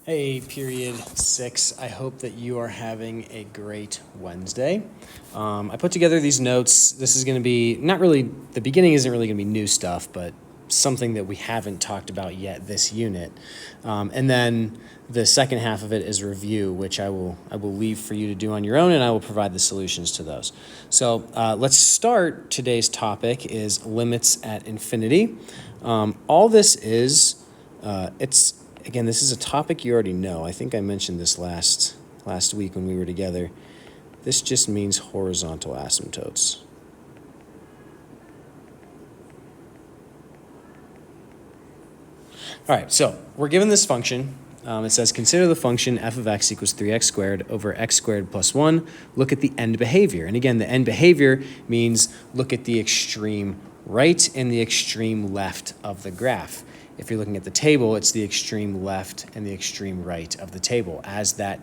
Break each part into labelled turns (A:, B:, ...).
A: Hey, period 6. I hope that you are having a great Wednesday. I put together these notes. This is going to be not really, the beginning isn't really going to be new stuff, but something that we haven't talked about yet this unit. And then the second half of it is review, which I will leave for you to do on your own, and I will provide the solutions to those. So let's start. Today's topic is limits at infinity. All this is, Again, this is a topic you already know. I think I mentioned this last week when we were together. This just means horizontal asymptotes. All right, so we're given this function. It says, consider the function f of x equals 3x squared over x squared plus 1. Look at the end behavior. And again, the end behavior means look at the extreme right and the extreme left of the graph. If you're looking at the table, it's the extreme left and the extreme right of the table as the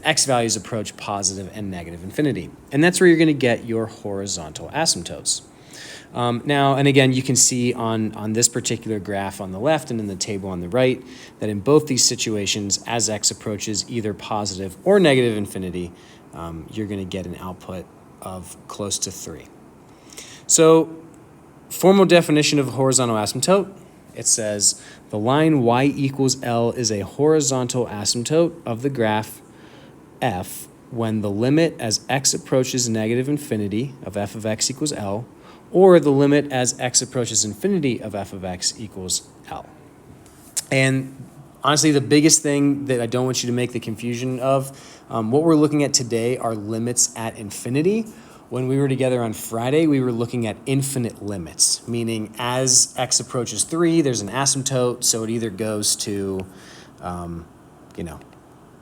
A: x values approach positive and negative infinity. And that's where you're going to get your horizontal asymptotes. Now, and again, you can see on this particular graph on the left and in the table on the right that in both these situations, as x approaches either positive or negative infinity, you're going to get an output of close to 3. So, formal definition of a horizontal asymptote. It says the line y equals L is a horizontal asymptote of the graph f when the limit as x approaches negative infinity of f of x equals L, or the limit as x approaches infinity of f of x equals L. And honestly, the biggest thing that I don't want you to make the confusion of, what we're looking at today are limits at infinity. When we were together on Friday, we were looking at infinite limits, meaning as x approaches 3, there's an asymptote, so it either goes to,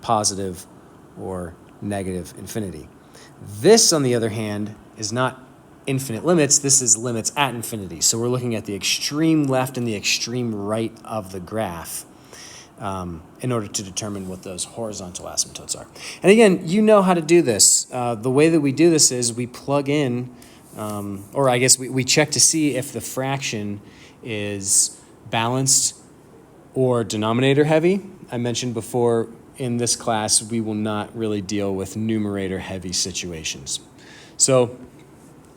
A: positive or negative infinity. This, on the other hand, is not infinite limits. This is limits at infinity. So we're looking at the extreme left and the extreme right of the graph in order to determine what those horizontal asymptotes are. And again, you know how to do this. The way that we do this is we plug in, or I guess we check to see if the fraction is balanced or denominator heavy. I mentioned before in this class, we will not really deal with numerator heavy situations. So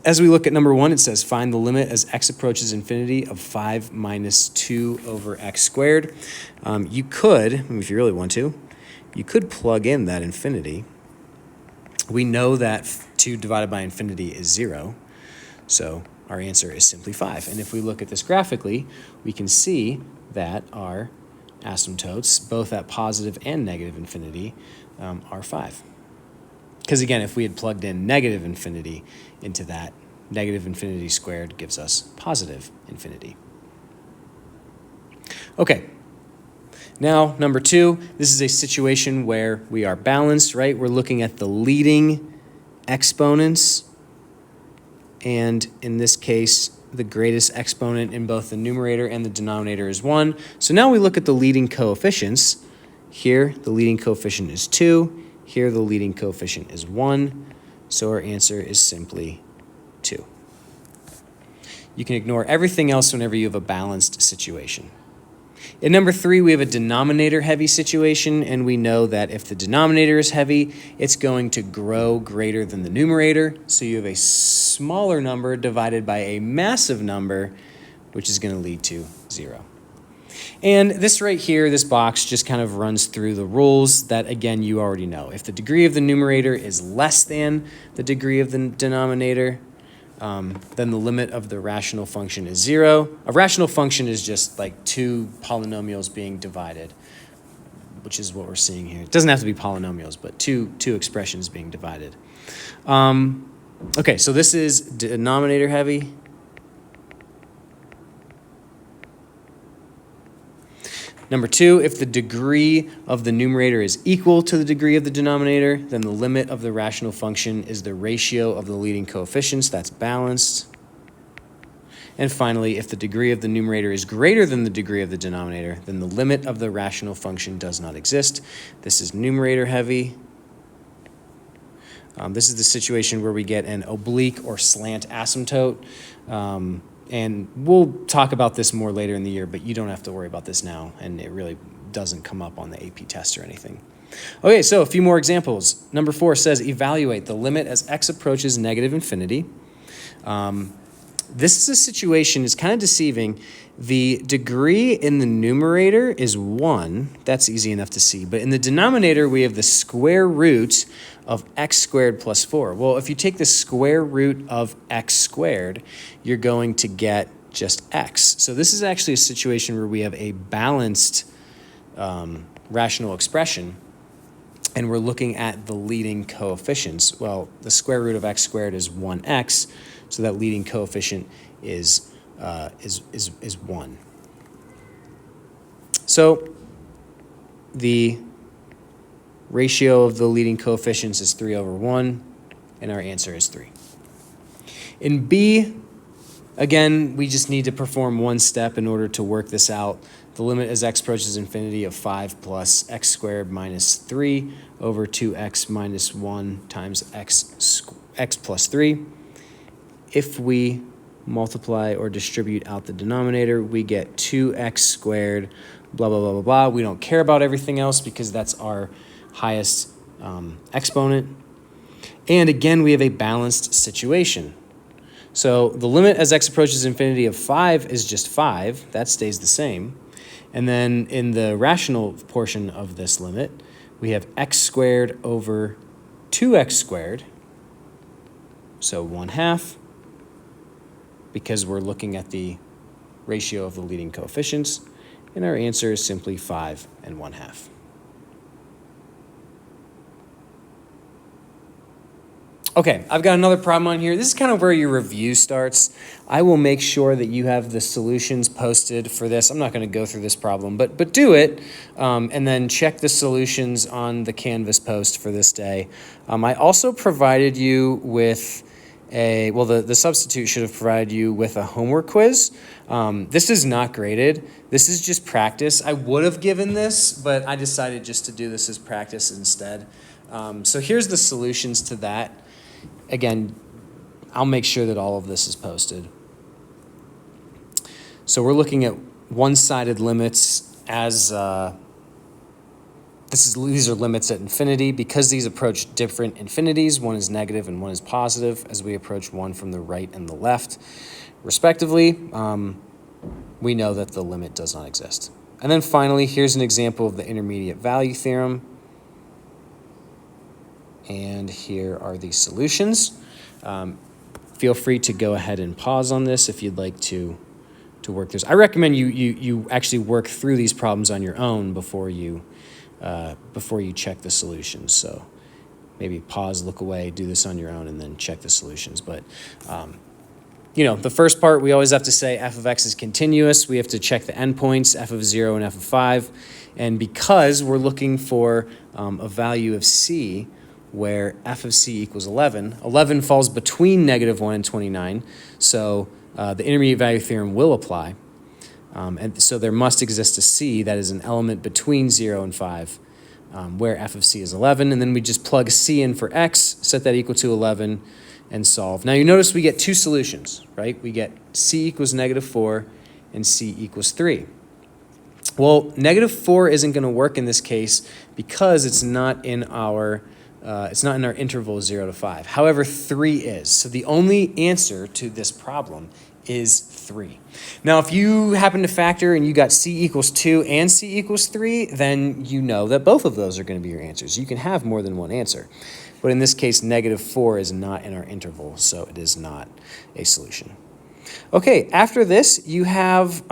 A: as we look at number 1, it says find the limit as x approaches infinity of 5 minus 2 over x squared. You could, if you really want to, you could plug in that infinity. We know that 2 divided by infinity is 0, so our answer is simply 5. And if we look at this graphically, we can see that our asymptotes, both at positive and negative infinity, are 5. Because again, if we had plugged in negative infinity into that, negative infinity squared gives us positive infinity. Okay, now number 2, this is a situation where we are balanced, right? We're looking at the leading exponents, and in this case, the greatest exponent in both the numerator and the denominator is 1. So now we look at the leading coefficients. Here, the leading coefficient is 2. Here, the leading coefficient is 1, so our answer is simply 2. You can ignore everything else whenever you have a balanced situation. In number 3, we have a denominator-heavy situation, and we know that if the denominator is heavy, it's going to grow greater than the numerator, so you have a smaller number divided by a massive number, which is going to lead to 0. And this right here, this box just kind of runs through the rules that, again, you already know. If the degree of the numerator is less than the degree of the denominator, then the limit of the rational function is 0. A rational function is just like 2 polynomials being divided, which is what we're seeing here. It doesn't have to be polynomials, but two expressions being divided. Okay, so this is denominator heavy. Number 2, if the degree of the numerator is equal to the degree of the denominator, then the limit of the rational function is the ratio of the leading coefficients. That's balanced. And finally, if the degree of the numerator is greater than the degree of the denominator, then the limit of the rational function does not exist. This is numerator heavy. This is the situation where we get an oblique or slant asymptote. And we'll talk about this more later in the year, but you don't have to worry about this now, and it really it doesn't come up on the AP test or anything. Okay, so a few more examples. Number 4 says evaluate the limit as x approaches negative infinity. This is a situation, it's kind of deceiving. The degree in the numerator is 1. That's easy enough to see. But in the denominator, we have the square root of x squared plus 4. Well, if you take the square root of x squared, you're going to get just x. So this is actually a situation where we have a balanced rational expression, and we're looking at the leading coefficients. Well, the square root of x squared is 1x, so that leading coefficient is 1. So the ratio of the leading coefficients is 3 over 1, and our answer is 3. In B, again, we just need to perform one step in order to work this out. The limit as x approaches infinity of 5 plus x squared minus 3 over 2x minus 1 times x plus 3. If we multiply or distribute out the denominator, we get 2x squared, blah, blah, blah, blah, blah. We don't care about everything else because that's our highest exponent. And again, we have a balanced situation. So the limit as x approaches infinity of 5 is just 5. That stays the same. And then in the rational portion of this limit, we have x squared over 2x squared, so 1/2, because we're looking at the ratio of the leading coefficients, and our answer is simply 5 and 1/2. Okay, I've got another problem on here. This is kind of where your review starts. I will make sure that you have the solutions posted for this. I'm not going to go through this problem, but do it, and then check the solutions on the Canvas post for this day. I also provided you with the substitute should have provided you with a homework quiz. This is not graded. This is just practice. I would have given this, but I decided just to do this as practice instead. So here's the solutions to that. Again, I'll make sure that all of this is posted. So we're looking at one-sided limits as these are limits at infinity. Because these approach different infinities, one is negative and one is positive as we approach one from the right and the left, respectively, we know that the limit does not exist. And then finally, here's an example of the intermediate value theorem. And here are the solutions. Feel free to go ahead and pause on this if you'd like to work this. I recommend you actually work through these problems on your own before you check the solutions. So maybe pause, look away, do this on your own, and then check the solutions. But the first part, we always have to say f of x is continuous. We have to check the endpoints, f of 0 and f of 5. And because we're looking for a value of c, where f of c equals 11. 11 falls between -1 and 29, so the intermediate value theorem will apply. And so there must exist a c that is an element between 0 and 5, where f of c is 11, and then we just plug c in for x, set that equal to 11, and solve. Now you notice we get two solutions, right? We get c equals -4 and c equals 3. Well, -4 isn't going to work in this case because it's not in our interval 0 to 5. However, 3 is. So the only answer to this problem is 3. Now, if you happen to factor and you got c equals 2 and c equals 3, then you know that both of those are going to be your answers. You can have more than one answer. But in this case, -4 is not in our interval, so it is not a solution. Okay, after this, you have...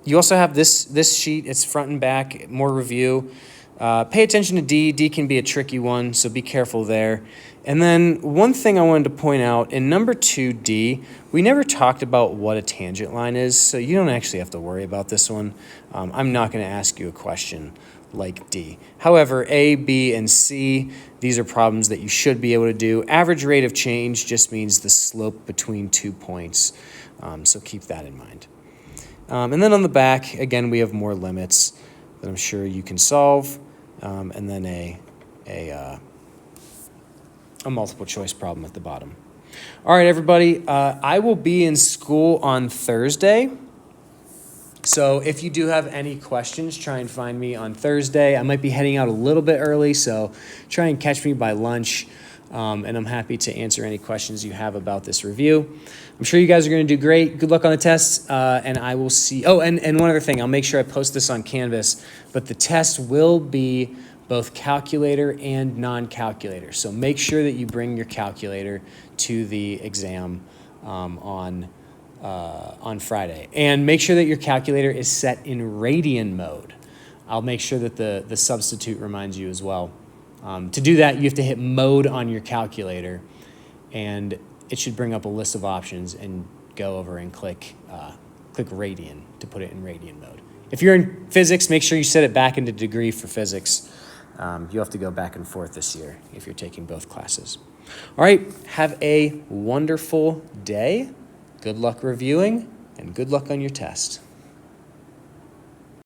A: you also have this sheet. It's front and back, more review. Pay attention to D. D can be a tricky one, so be careful there. And then one thing I wanted to point out, in number 2D, we never talked about what a tangent line is, so you don't actually have to worry about this one. I'm not going to ask you a question like D. However, A, B, and C, these are problems that you should be able to do. Average rate of change just means the slope between 2 points, so keep that in mind. And then on the back, again, we have more limits that I'm sure you can solve, and then a multiple choice problem at the bottom. All right, everybody, I will be in school on Thursday. So if you do have any questions, try and find me on Thursday. I might be heading out a little bit early, so try and catch me by lunch. And I'm happy to answer any questions you have about this review. I'm sure you guys are going to do great. Good luck on the tests, and I will see. Oh, and one other thing, I'll make sure I post this on Canvas, but the test will be both calculator and non-calculator. So make sure that you bring your calculator to the exam on Friday. And make sure that your calculator is set in radian mode. I'll make sure that the substitute reminds you as well. To do that, you have to hit mode on your calculator, and it should bring up a list of options, and go over and click radian to put it in radian mode. If you're in physics, make sure you set it back into degree for physics. You'll have to go back and forth this year if you're taking both classes. All right, have a wonderful day. Good luck reviewing, and good luck on your test.